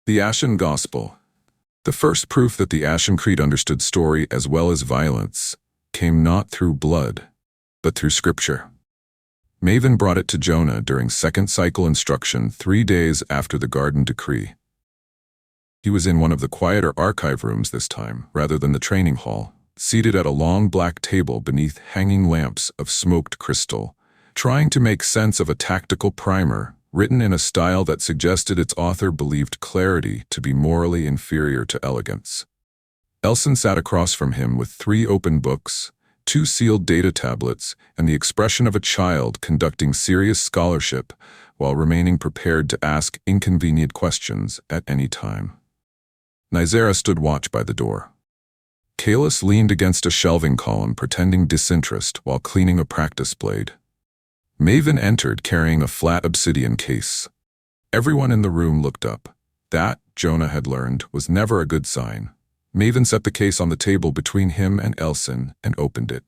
The Ashen Gospel. The first proof that the Ashen Creed understood story as well as violence came not through blood, but through Scripture. Maevin brought it to Jonah during second cycle instruction 3 days after the Garden Decree. He was in one of the quieter archive rooms this time, rather than the training hall, seated at a long black table beneath hanging lamps of smoked crystal, trying to make sense of a tactical primer written in a style that suggested its author believed clarity to be morally inferior to elegance. Elson sat across from him with 3 open books, 2 sealed data tablets, and the expression of a child conducting serious scholarship while remaining prepared to ask inconvenient questions at any time. Nysera stood watch by the door. Kalis leaned against a shelving column pretending disinterest while cleaning a practice blade. Maevin entered carrying a flat obsidian case. Everyone in the room looked up. That, Jonah had learned, was never a good sign. Maevin set the case on the table between him and Elson and opened it.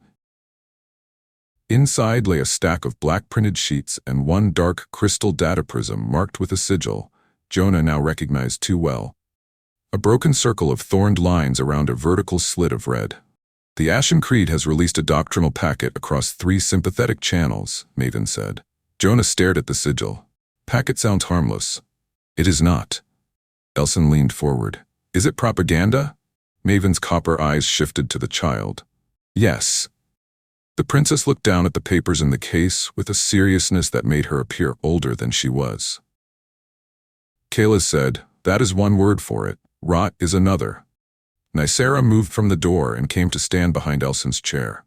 Inside lay a stack of black-printed sheets and 1 dark crystal data prism marked with a sigil, Jonah now recognized too well. A broken circle of thorned lines around a vertical slit of red. The Ashen Creed has released a doctrinal packet across 3 sympathetic channels, Maevin said. Jonah stared at the sigil. Packet sounds harmless. It is not. Elson leaned forward. Is it propaganda? Maven's copper eyes shifted to the child. Yes. The princess looked down at the papers in the case with a seriousness that made her appear older than she was. Kalis said, that is one word for it. Rot is another. Nysera moved from the door and came to stand behind Elson's chair.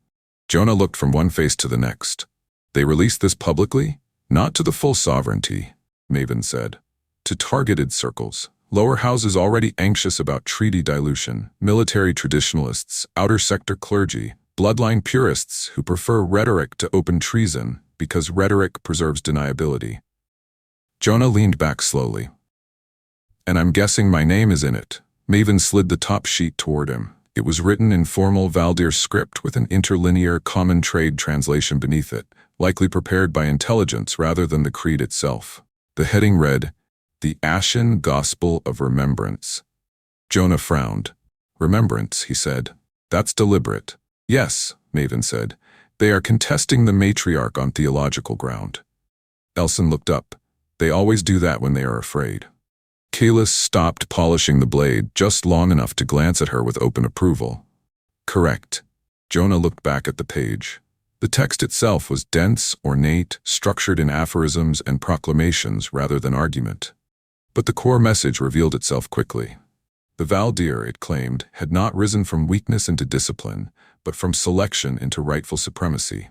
Jonah looked from one face to the next. They released this publicly? Not to the full sovereignty, Maevin said. To targeted circles. Lower houses already anxious about treaty dilution, military traditionalists, outer sector clergy, bloodline purists who prefer rhetoric to open treason because rhetoric preserves deniability. Jonah leaned back slowly. And I'm guessing my name is in it. Maevin slid the top sheet toward him. It was written in formal Valdir script with an interlinear common trade translation beneath it, likely prepared by intelligence rather than the creed itself. The heading read, The Ashen Gospel of Remembrance. Jonah frowned. Remembrance, he said. That's deliberate. Yes, Maevin said. They are contesting the matriarch on theological ground. Elson looked up. They always do that when they are afraid. Kalis stopped polishing the blade just long enough to glance at her with open approval. Correct. Jonah looked back at the page. The text itself was dense, ornate, structured in aphorisms and proclamations rather than argument. But the core message revealed itself quickly. The Valdir, it claimed, had not risen from weakness into discipline, but from selection into rightful supremacy.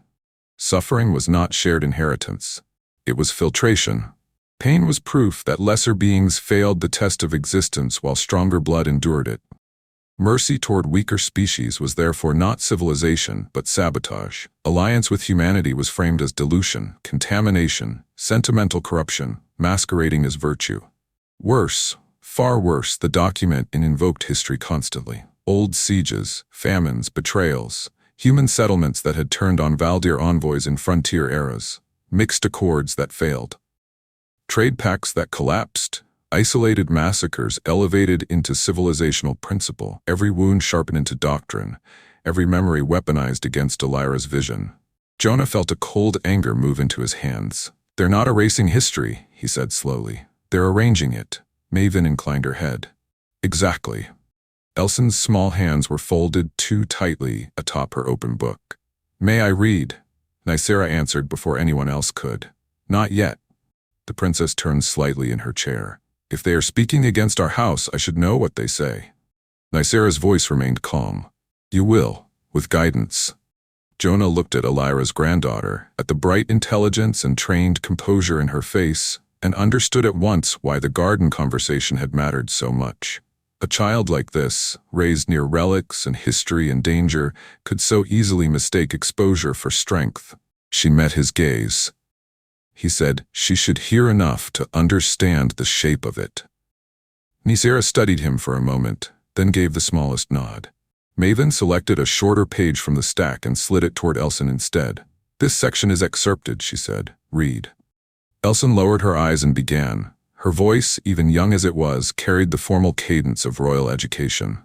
Suffering was not shared inheritance. It was filtration. Pain was proof that lesser beings failed the test of existence while stronger blood endured it. Mercy toward weaker species was therefore not civilization, but sabotage. Alliance with humanity was framed as dilution, contamination, sentimental corruption, masquerading as virtue. Worse, far worse, the document invoked history constantly. Old sieges, famines, betrayals, human settlements that had turned on Valdir envoys in frontier eras, mixed accords that failed. Trade pacts that collapsed, isolated massacres elevated into civilizational principle, every wound sharpened into doctrine, every memory weaponized against Elira's vision. Jonah felt a cold anger move into his hands. They're not erasing history, he said slowly. They're arranging it. Maevin inclined her head. Exactly. Elson's small hands were folded too tightly atop her open book. May I read? Nysera answered before anyone else could. Not yet. The princess turned slightly in her chair. If they are speaking against our house, I should know what they say. Nysera's voice remained calm. You will, with guidance. Jonah looked at Elira's granddaughter, at the bright intelligence and trained composure in her face, and understood at once why the garden conversation had mattered so much. A child like this, raised near relics and history and danger, could so easily mistake exposure for strength. She met his gaze. He said she should hear enough to understand the shape of it. Nysera studied him for a moment, then gave the smallest nod. Maevin selected a shorter page from the stack and slid it toward Elson instead. This section is excerpted, she said. Read. Elson lowered her eyes and began, Her voice, even young as it was, carried the formal cadence of royal education.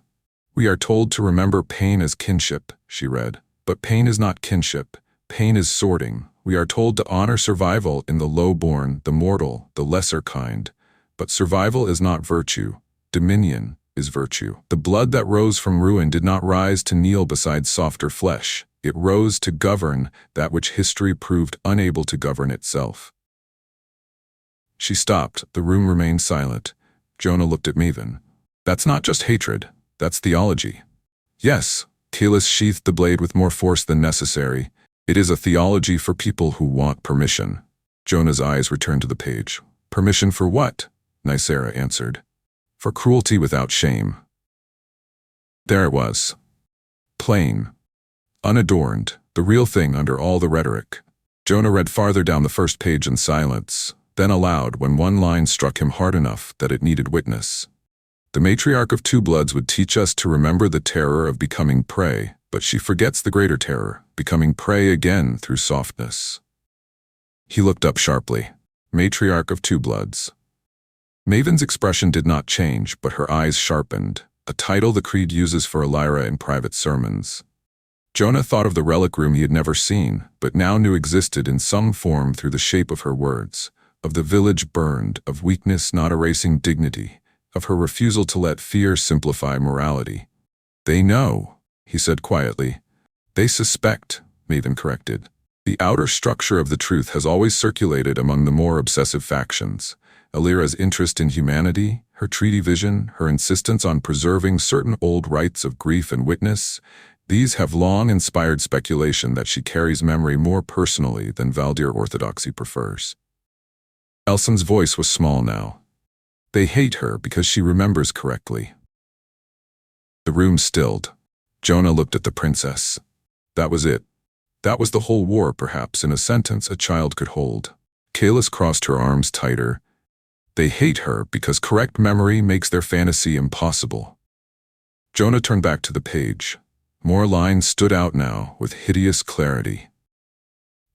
"We are told to remember pain as kinship," she read. "But pain is not kinship. Pain is sorting. We are told to honor survival in the low-born, the mortal, the lesser kind. But survival is not virtue. Dominion is virtue. The blood that rose from ruin did not rise to kneel beside softer flesh. It rose to govern that which history proved unable to govern itself." She stopped. The room remained silent. Jonah looked at Maevin. "That's not just hatred. That's theology." "Yes." Kalis sheathed the blade with more force than necessary. "It is a theology for people who want permission." Jonah's eyes returned to the page. "Permission for what?" Nicera answered. "For cruelty without shame." There it was. Plain. Unadorned. The real thing under all the rhetoric. Jonah read farther down the first page in silence, then aloud when one line struck him hard enough that it needed witness. "The matriarch of Two Bloods would teach us to remember the terror of becoming prey, but she forgets the greater terror, becoming prey again through softness." He looked up sharply. "Matriarch of Two Bloods." Maevin's expression did not change, but her eyes sharpened, a title the Creed uses for Elira in private sermons. Jonah thought of the relic room he had never seen, but now knew existed in some form through the shape of her words, of the village burned, of weakness not erasing dignity, of her refusal to let fear simplify morality. "They know," he said quietly. "They suspect," Maevin corrected. "The outer structure of the truth has always circulated among the more obsessive factions. Elira's interest in humanity, her treaty vision, her insistence on preserving certain old rites of grief and witness, these have long inspired speculation that she carries memory more personally than Valdir orthodoxy prefers." Elson's voice was small now. "They hate her because she remembers correctly." The room stilled. Jonah looked at the princess. That was it. That was the whole war, perhaps, in a sentence a child could hold. Kalis crossed her arms tighter. "They hate her because correct memory makes their fantasy impossible." Jonah turned back to the page. More lines stood out now with hideous clarity.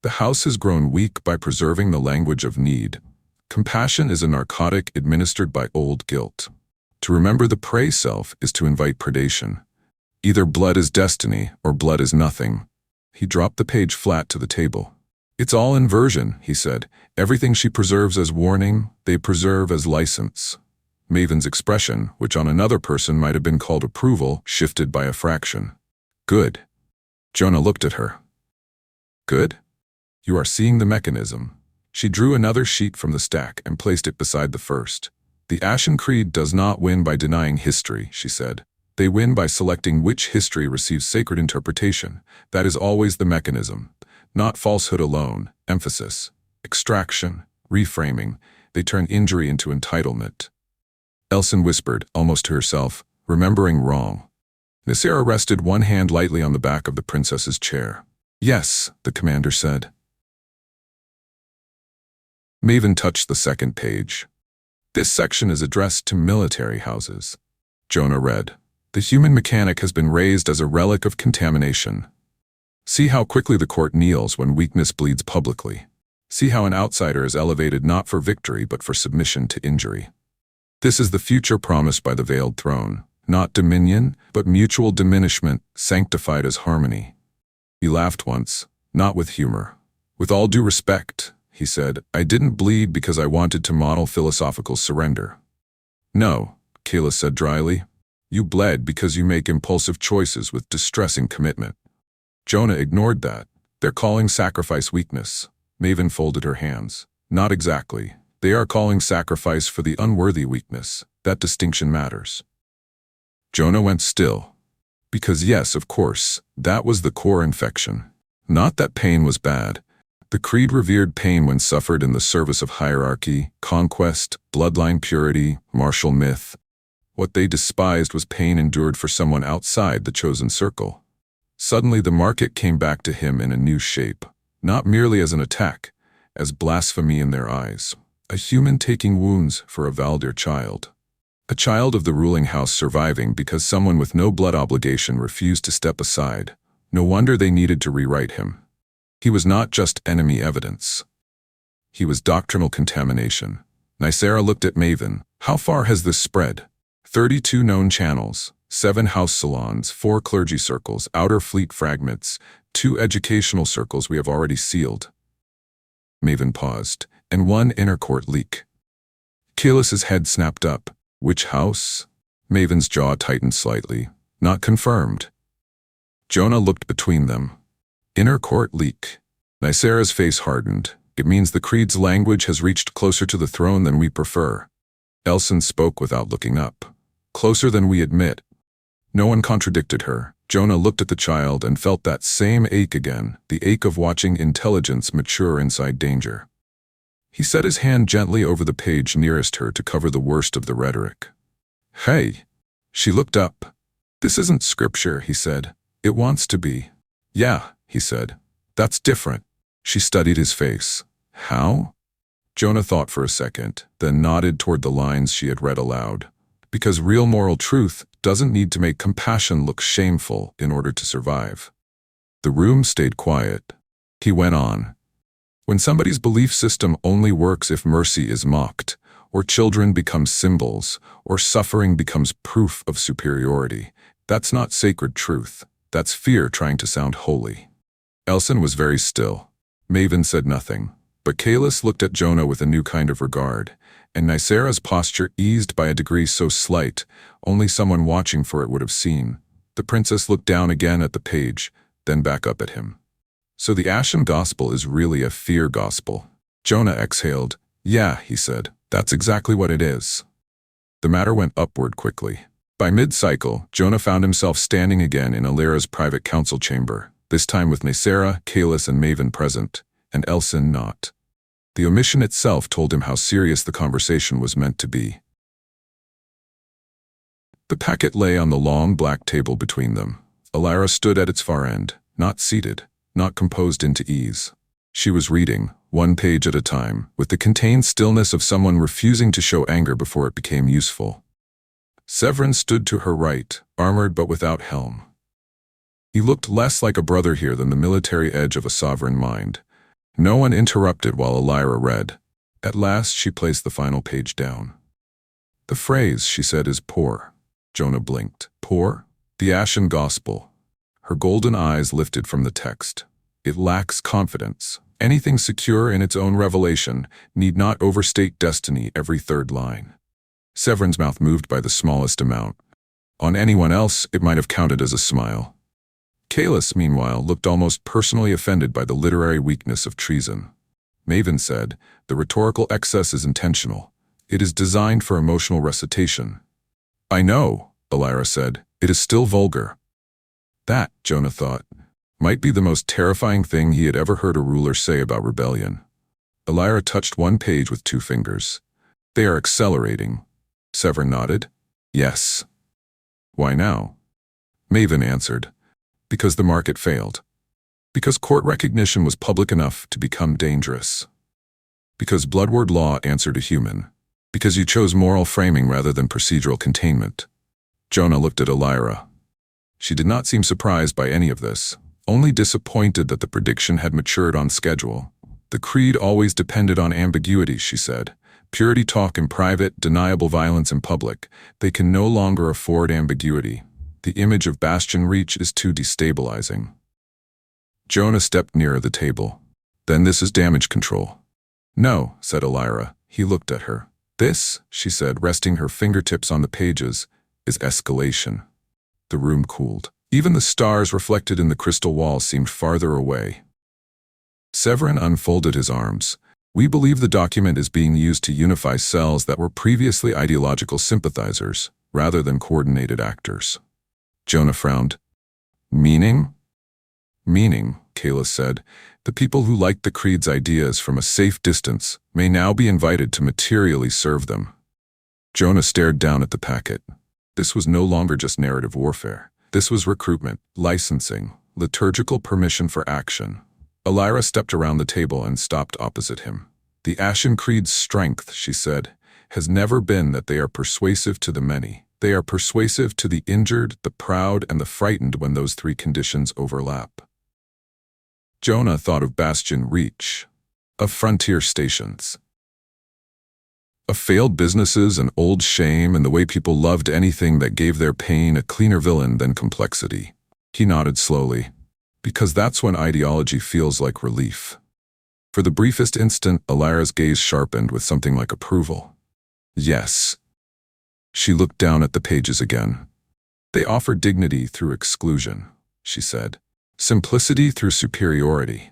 "The house has grown weak by preserving the language of need. Compassion is a narcotic administered by old guilt. To remember the prey self is to invite predation. Either blood is destiny or blood is nothing." He dropped the page flat to the table. "It's all inversion," he said. "Everything she preserves as warning, they preserve as license." Maevin's expression, which on another person might have been called approval, shifted by a fraction. "Good." Jonah looked at her. "Good? You are seeing the mechanism." She drew another sheet from the stack and placed it beside the first. "The Ashen Creed does not win by denying history," she said. "They win by selecting which history receives sacred interpretation. That is always the mechanism. Not falsehood alone, emphasis, extraction, reframing. They turn injury into entitlement." Elson whispered, almost to herself, "Remembering wrong." Nicera rested one hand lightly on the back of the princess's chair. "Yes," the commander said. Maevin touched the second page. "This section is addressed to military houses." Jonah read, "The human mechanic has been raised as a relic of contamination. See how quickly the court kneels when weakness bleeds publicly. See how an outsider is elevated not for victory but for submission to injury. This is the future promised by the veiled throne, not dominion, but mutual diminishment, sanctified as harmony." He laughed once, not with humor. "With all due respect," he said, "I didn't bleed because I wanted to model philosophical surrender." "No," Kalis said dryly. "You bled because you make impulsive choices with distressing commitment." Jonah ignored that. "They're calling sacrifice weakness." Maevin folded her hands. "Not exactly. They are calling sacrifice for the unworthy weakness. That distinction matters." Jonah went still. Because yes, of course, that was the core infection. Not that pain was bad. The Creed revered pain when suffered in the service of hierarchy, conquest, bloodline purity, martial myth. What they despised was pain endured for someone outside the chosen circle. Suddenly the market came back to him in a new shape, not merely as an attack, as blasphemy in their eyes. A human taking wounds for a Valdir child. A child of the ruling house surviving because someone with no blood obligation refused to step aside. No wonder they needed to rewrite him. He was not just enemy evidence. He was doctrinal contamination. Nicera looked at Maevin. How far has this spread? 32 known channels, 7 house salons, 4 clergy circles, outer fleet fragments, 2 educational circles we have already sealed. Maevin paused, and 1 inner court leak. Kaelus's head snapped up. Which house? Maven's jaw tightened slightly. Not confirmed. Jonah looked between them. Inner court leak. Nicera's face hardened. It means the Creed's language has reached closer to the throne than we prefer. Elson spoke without looking up. Closer than we admit. No one contradicted her. Jonah looked at the child and felt that same ache again, the ache of watching intelligence mature inside danger. He set his hand gently over the page nearest her to cover the worst of the rhetoric. Hey! She looked up. This isn't scripture, he said. It wants to be. Yeah, he said. That's different. She studied his face. How? Jonah thought for a second, then nodded toward the lines she had read aloud. Because real moral truth doesn't need to make compassion look shameful in order to survive. The room stayed quiet. He went on. When somebody's belief system only works if mercy is mocked, or children become symbols, or suffering becomes proof of superiority, that's not sacred truth. That's fear trying to sound holy. Elson was very still. Maevin said nothing, but Kaelus looked at Jonah with a new kind of regard, and Nicera's posture eased by a degree so slight, only someone watching for it would have seen. The princess looked down again at the page, then back up at him. So the Ashen Gospel is really a fear gospel. Jonah exhaled. Yeah, he said. That's exactly what it is. The matter went upward quickly. By mid-cycle, Jonah found himself standing again in Alira's private council chamber, this time with Nicera, Kaelus, and Maevin present, and Elson not. The omission itself told him how serious the conversation was meant to be. The packet lay on the long black table between them. Alira stood at its far end, not seated, not composed into ease. She was reading, 1 page at a time, with the contained stillness of someone refusing to show anger before it became useful. Severin stood to her right, armored but without helm. He looked less like a brother here than the military edge of a sovereign mind. No one interrupted while Alira read. At last she placed the final page down. The phrase, she said, is poor. Jonah blinked. Poor? The Ashen Gospel. Her golden eyes lifted from the text. It lacks confidence. Anything secure in its own revelation need not overstate destiny every third line. Severin's mouth moved by the smallest amount. On anyone else, it might have counted as a smile. Kaelus, meanwhile, looked almost personally offended by the literary weakness of treason. Maevin said, the rhetorical excess is intentional. It is designed for emotional recitation. I know, Alira said. It is still vulgar. That, Jonah thought, might be the most terrifying thing he had ever heard a ruler say about rebellion. Alira touched 1 page with 2 fingers. They are accelerating. Severin nodded. Yes. Why now? Maevin answered. Because the market failed. Because court recognition was public enough to become dangerous. Because bloodward law answered a human. Because you chose moral framing rather than procedural containment. Jonah looked at Alira. She did not seem surprised by any of this, only disappointed that the prediction had matured on schedule. The creed always depended on ambiguity, she said. Purity talk in private, deniable violence in public. They can no longer afford ambiguity. The image of Bastion Reach is too destabilizing. Jonah stepped nearer the table. Then this is damage control. No, said Alira. He looked at her. This, she said, resting her fingertips on the pages, is escalation. The room cooled. Even the stars reflected in the crystal wall seemed farther away. Severin unfolded his arms. We believe the document is being used to unify cells that were previously ideological sympathizers, rather than coordinated actors. Jonah frowned. Meaning? Meaning, Kaelus said. The people who liked the Creed's ideas from a safe distance may now be invited to materially serve them. Jonah stared down at the packet. This was no longer just narrative warfare. This was recruitment, licensing, liturgical permission for action. Alira stepped around the table and stopped opposite him. The Ashen Creed's strength, she said, has never been that they are persuasive to the many. They are persuasive to the injured, the proud, and the frightened when those 3 conditions overlap. Jonah thought of Bastion Reach, of frontier stations. Of failed businesses and old shame and the way people loved anything that gave their pain a cleaner villain than complexity. He nodded slowly. Because that's when ideology feels like relief. For the briefest instant, Alira's gaze sharpened with something like approval. Yes. She looked down at the pages again. They offer dignity through exclusion, she said. Simplicity through superiority.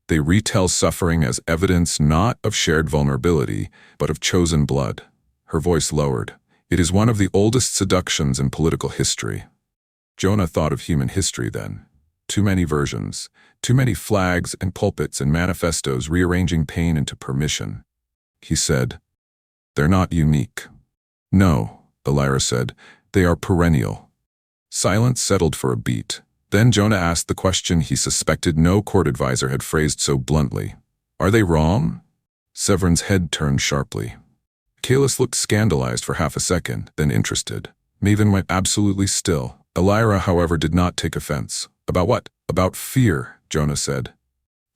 They retell suffering as evidence not of shared vulnerability, but of chosen blood. Her voice lowered. It is one of the oldest seductions in political history. Jonah thought of human history then. Too many versions, too many flags and pulpits and manifestos rearranging pain into permission. He said, "They're not unique." "No," Alira said, "they are perennial." Silence settled for a beat. Then Jonah asked the question he suspected no court advisor had phrased so bluntly. "Are they wrong?" Severin's head turned sharply. Kalis looked scandalized for half a second, then interested. Maevin went absolutely still. Alira, however, did not take offense. "About what?" "About fear," Jonah said.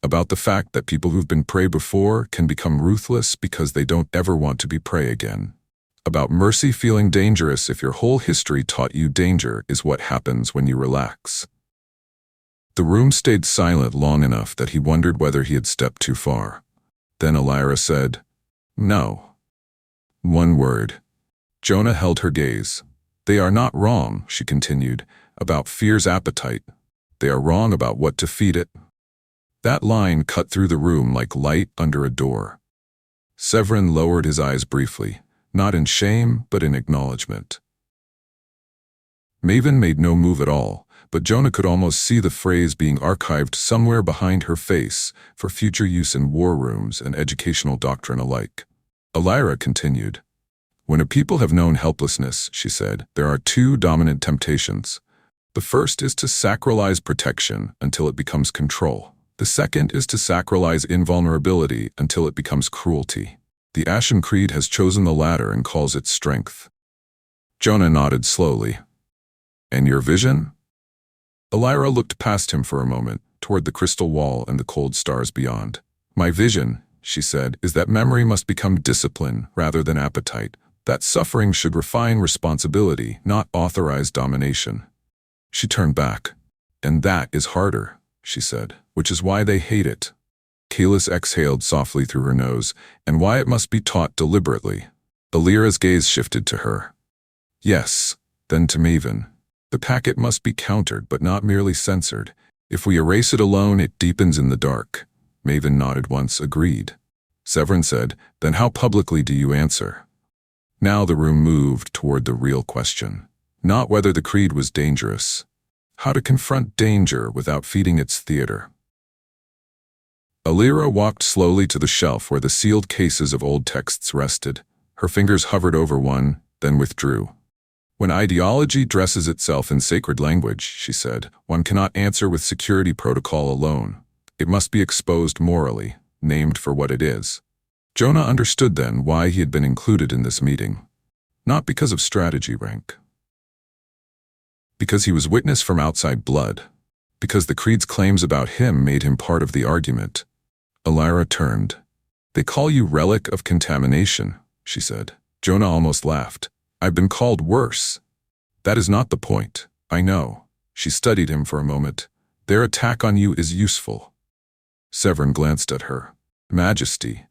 "About the fact that people who've been prey before can become ruthless because they don't ever want to be prey again. About mercy feeling dangerous if your whole history taught you danger is what happens when you relax." The room stayed silent long enough that he wondered whether he had stepped too far. Then Alira said, "No." One word. Jonah held her gaze. "They are not wrong," she continued, "about fear's appetite. They are wrong about what to feed it." That line cut through the room like light under a door. Severin lowered his eyes briefly, not in shame, but in acknowledgement. Maevin made no move at all, but Jonah could almost see the phrase being archived somewhere behind her face for future use in war rooms and educational doctrine alike. Alira continued. "When a people have known helplessness," she said, "there are two dominant temptations. The first is to sacralize protection until it becomes control. The second is to sacralize invulnerability until it becomes cruelty. The Ashen Creed has chosen the latter and calls it strength." Jonah nodded slowly. "And your vision?" Alira looked past him for a moment, toward the crystal wall and the cold stars beyond. "My vision," she said, "is that memory must become discipline rather than appetite. That suffering should refine responsibility, not authorize domination." She turned back. "And that is harder," she said, "which is why they hate it." Kalis exhaled softly through her nose, "and why it must be taught deliberately." Alira's gaze shifted to her. "Yes, then to Maevin. The packet must be countered, but not merely censored. If we erase it alone, it deepens in the dark." Maevin nodded once, agreed. Severin said, "Then how publicly do you answer?" Now the room moved toward the real question. Not whether the creed was dangerous. How to confront danger without feeding its theater. Alira walked slowly to the shelf where the sealed cases of old texts rested. Her fingers hovered over one, then withdrew. "When ideology dresses itself in sacred language," she said, "one cannot answer with security protocol alone. It must be exposed morally, named for what it is." Jonah understood then why he had been included in this meeting. Not because of strategy rank. Because he was witness from outside blood. Because the creed's claims about him made him part of the argument. Alira turned. "They call you relic of contamination," she said. Jonah almost laughed. "I've been called worse." "That is not the point. I know." She studied him for a moment. "Their attack on you is useful." Severin glanced at her. "Majesty."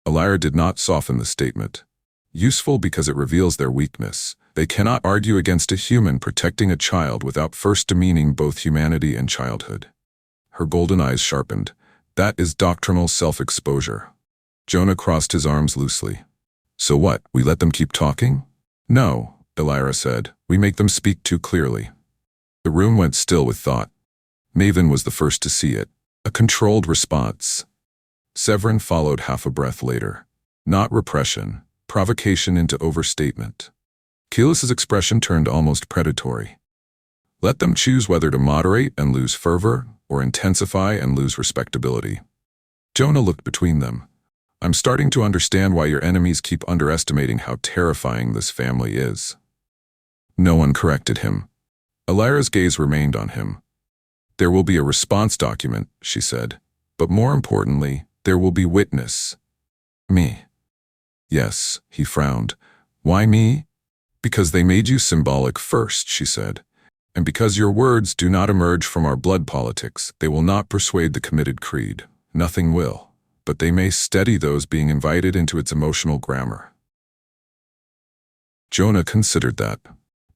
Alira did not soften the statement. "Useful because it reveals their weakness. They cannot argue against a human protecting a child without first demeaning both humanity and childhood." Her golden eyes sharpened. "That is doctrinal self-exposure." Jonah crossed his arms loosely. "So what, we let them keep talking?" "No," Alira said. "We make them speak too clearly." The room went still with thought. Maevin was the first to see it. A controlled response. Severin followed half a breath later. Not repression, provocation into overstatement. Kalis's expression turned almost predatory. Let them choose whether to moderate and lose fervor, or intensify and lose respectability. Jonah looked between them. "I'm starting to understand why your enemies keep underestimating how terrifying this family is." No one corrected him. Alira's gaze remained on him. "There will be a response document," she said, "but more importantly, there will be witness. Me." Yes, he frowned. Why me? Because they made you symbolic first, she said. And because your words do not emerge from our blood politics, they will not persuade the committed creed. Nothing will. But they may steady those being invited into its emotional grammar. Jonah considered that.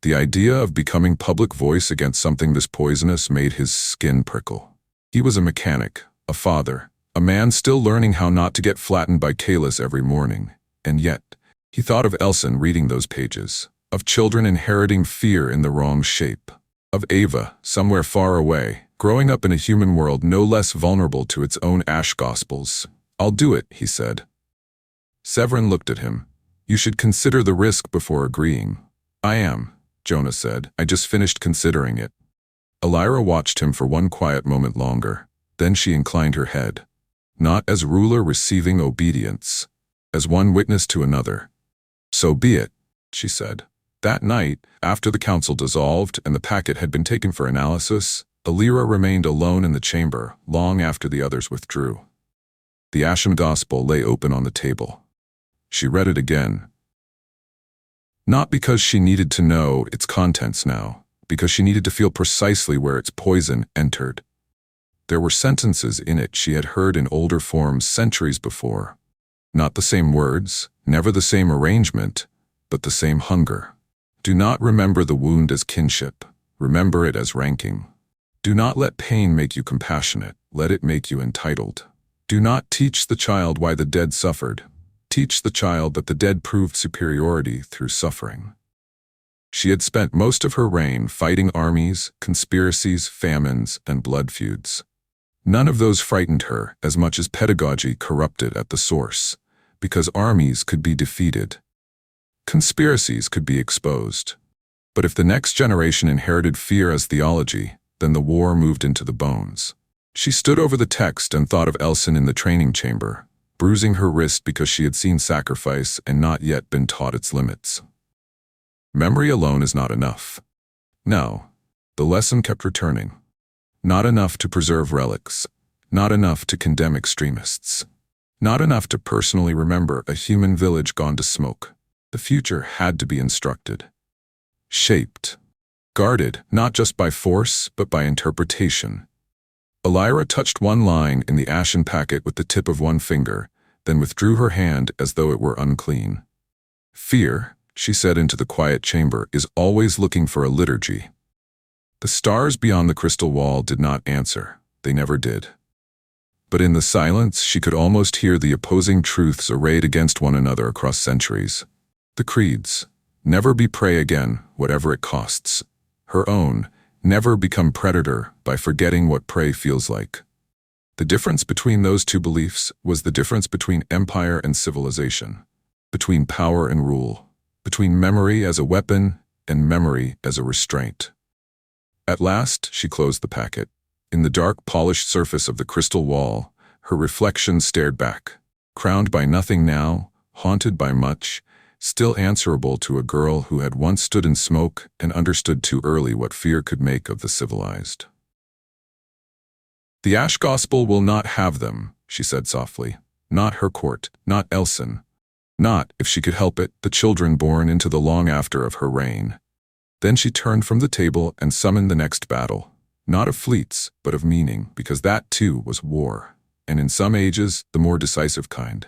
The idea of becoming public voice against something this poisonous made his skin prickle. He was a mechanic, a father, a man still learning how not to get flattened by Kalis every morning. And yet, he thought of Elson reading those pages, of children inheriting fear in the wrong shape, of Ava, somewhere far away, growing up in a human world no less vulnerable to its own ash gospels. I'll do it, he said. Severin looked at him. You should consider the risk before agreeing. I am, Jonah said. I just finished considering it. Elira watched him for one quiet moment longer. Then she inclined her head. Not as ruler receiving obedience, as one witness to another. So be it, she said. That night, after the council dissolved and the packet had been taken for analysis, Elira remained alone in the chamber long after the others withdrew. The Ashen Gospel lay open on the table. She read it again. Not because she needed to know its contents now, because she needed to feel precisely where its poison entered. There were sentences in it she had heard in older forms centuries before. Not the same words, never the same arrangement, but the same hunger. Do not remember the wound as kinship. Remember it as ranking. Do not let pain make you compassionate. Let it make you entitled. Do not teach the child why the dead suffered. Teach the child that the dead proved superiority through suffering. She had spent most of her reign fighting armies, conspiracies, famines, and blood feuds. None of those frightened her as much as pedagogy corrupted at the source, because armies could be defeated. Conspiracies could be exposed. But if the next generation inherited fear as theology, then the war moved into the bones. She stood over the text and thought of Elson in the training chamber, bruising her wrist because she had seen sacrifice and not yet been taught its limits. Memory alone is not enough. No, the lesson kept returning. Not enough to preserve relics, not enough to condemn extremists, not enough to personally remember a human village gone to smoke. The future had to be instructed. Shaped. Guarded, not just by force, but by interpretation. Elira touched one line in the ashen packet with the tip of one finger, then withdrew her hand as though it were unclean. Fear, she said into the quiet chamber, is always looking for a liturgy. The stars beyond the crystal wall did not answer. They never did. But in the silence, she could almost hear the opposing truths arrayed against one another across centuries. The creeds. Never be prey again, whatever it costs. Her own. Never become predator by forgetting what prey feels like. The difference between those two beliefs was the difference between empire and civilization, between power and rule, between memory as a weapon and memory as a restraint. At last, she closed the packet. In the dark, polished surface of the crystal wall, her reflection stared back, crowned by nothing now, haunted by much, still answerable to a girl who had once stood in smoke and understood too early what fear could make of the civilized. The Ash Gospel will not have them, she said softly. Not her court, not Elson. Not, if she could help it, the children born into the long after of her reign. Then she turned from the table and summoned the next battle. Not of fleets, but of meaning, because that too was war, and in some ages, the more decisive kind.